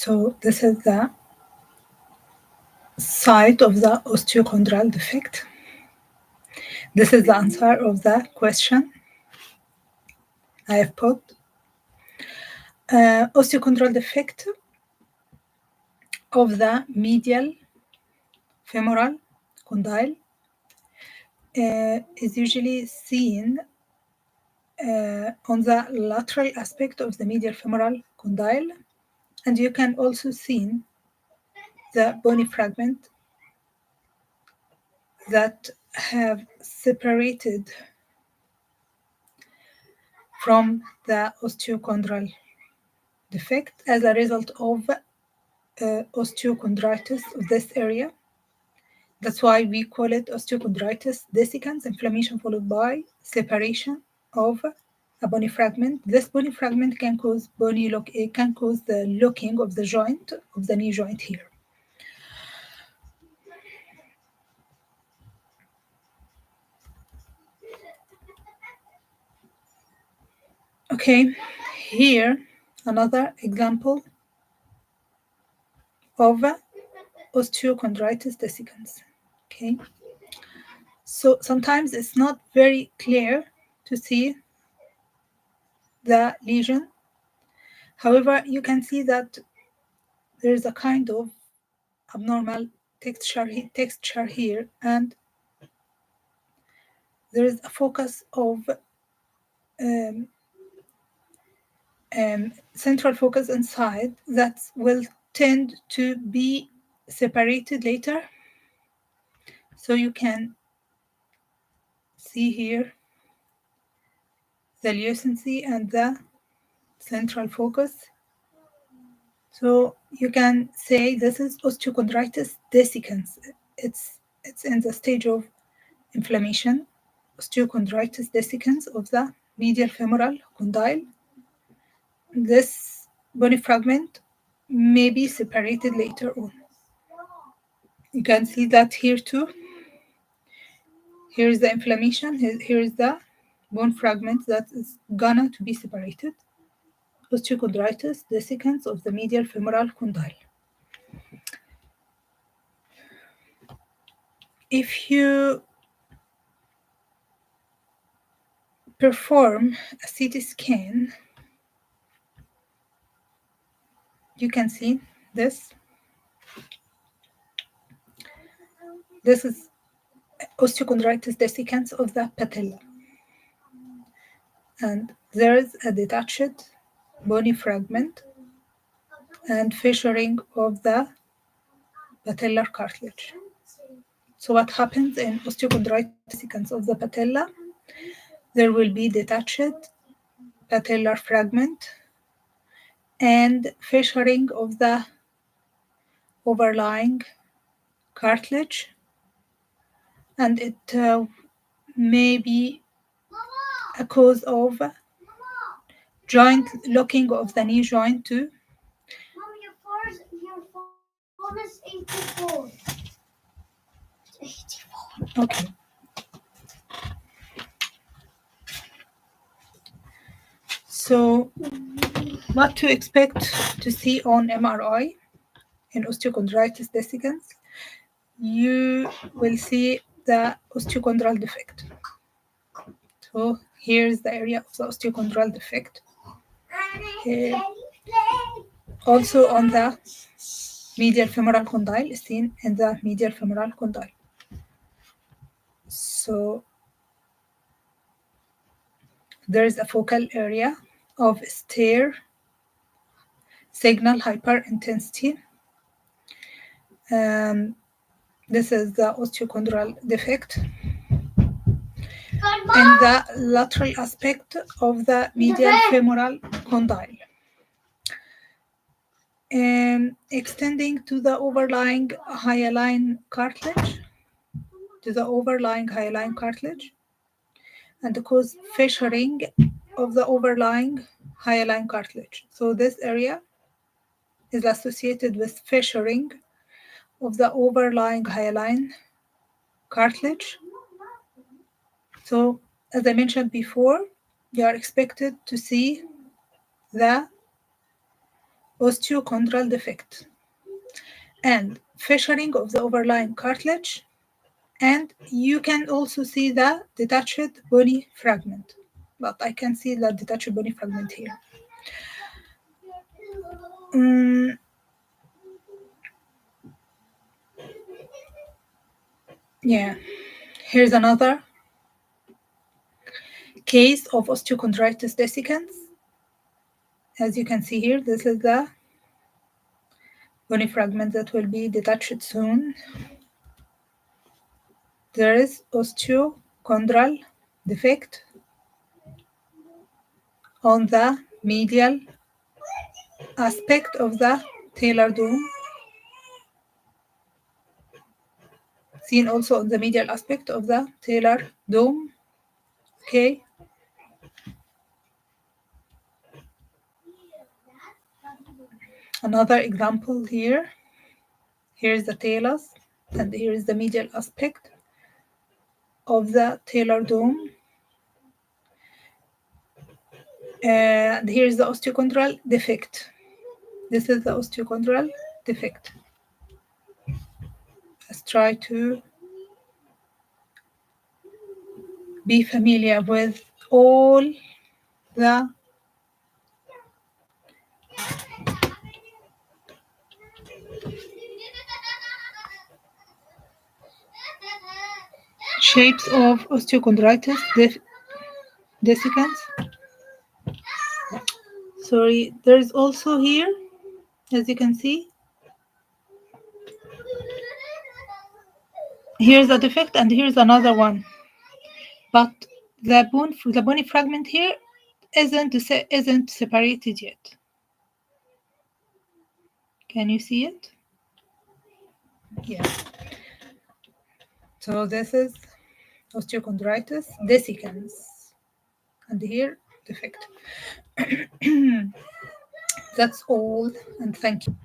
So this is the site of the osteochondral defect. This is the answer of the question I have put. Osteochondral defect of the medial femoral condyle is usually seen on the lateral aspect of the medial femoral condyle, and you can also see the bony fragment that have separated from the osteochondral defect as a result of osteochondritis of this area. That's why we call it osteochondritis dissecans, inflammation followed by separation of a bony fragment. This bony fragment can cause it can cause the locking of the joint of the knee joint here. Okay, here another example of osteochondritis dissecans. Okay, so sometimes it's not very clear to see the lesion. However, you can see that there is a kind of abnormal texture here, and there is a focus of central focus inside that will tend to be separated later. So you can see here the lucency and the central focus. So you can say this is osteochondritis dissecans. It's in the stage of inflammation, osteochondritis dissecans of the medial femoral condyle. This bony fragment may be separated later on. You can see that here too. Here is the inflammation. Here is the bone fragment that is gonna to be separated. Osteochondritis dissecans of the medial femoral condyle. If you perform a CT scan, you can see this. This is osteochondritis dissecans of the patella. And there is a detached bony fragment and fissuring of the patellar cartilage. So what happens in osteochondritis dissecans of the patella? There will be detached patellar fragment and fissuring of the overlying cartilage, and it may be a cause of joint locking of the knee joint too. Mom, your phone is 84. It's 84. Okay. So what to expect to see on MRI in osteochondritis dissecans? You will see the osteochondral defect. So here's the area of the osteochondral defect. Also on the medial femoral condyle, is seen in the medial femoral condyle. So there is a focal area of stir signal hyperintensity. This is the osteochondral defect. In the lateral aspect of the medial femoral condyle, extending to the overlying hyaline cartilage, and cause fissuring of the overlying hyaline cartilage. So this area is associated with fissuring of the overlying hyaline cartilage. So as I mentioned before, you are expected to see the osteochondral defect, and fissuring of the overlying cartilage, and you can also see the detached bony fragment, but I can see the detached bony fragment here. Mm, yeah, here's another case of osteochondritis dissecans. As you can see here, this is the bony fragment that will be detached soon. There is osteochondral defect on the medial aspect of the talar dome, seen also on the medial aspect of the talar dome. Okay, another example here. Here's the talus, and here is the medial aspect of the talar dome. And here's the osteochondral defect. This is the osteochondral defect. Let's try to be familiar with all the shapes of osteochondritis dissecans. Sorry, there's also here, as you can see, here's a defect and here's another one. But the bony fragment here isn't separated yet. Can you see it? Yeah. So this is osteochondritis dissecans, and here defect. That's all, and thank you.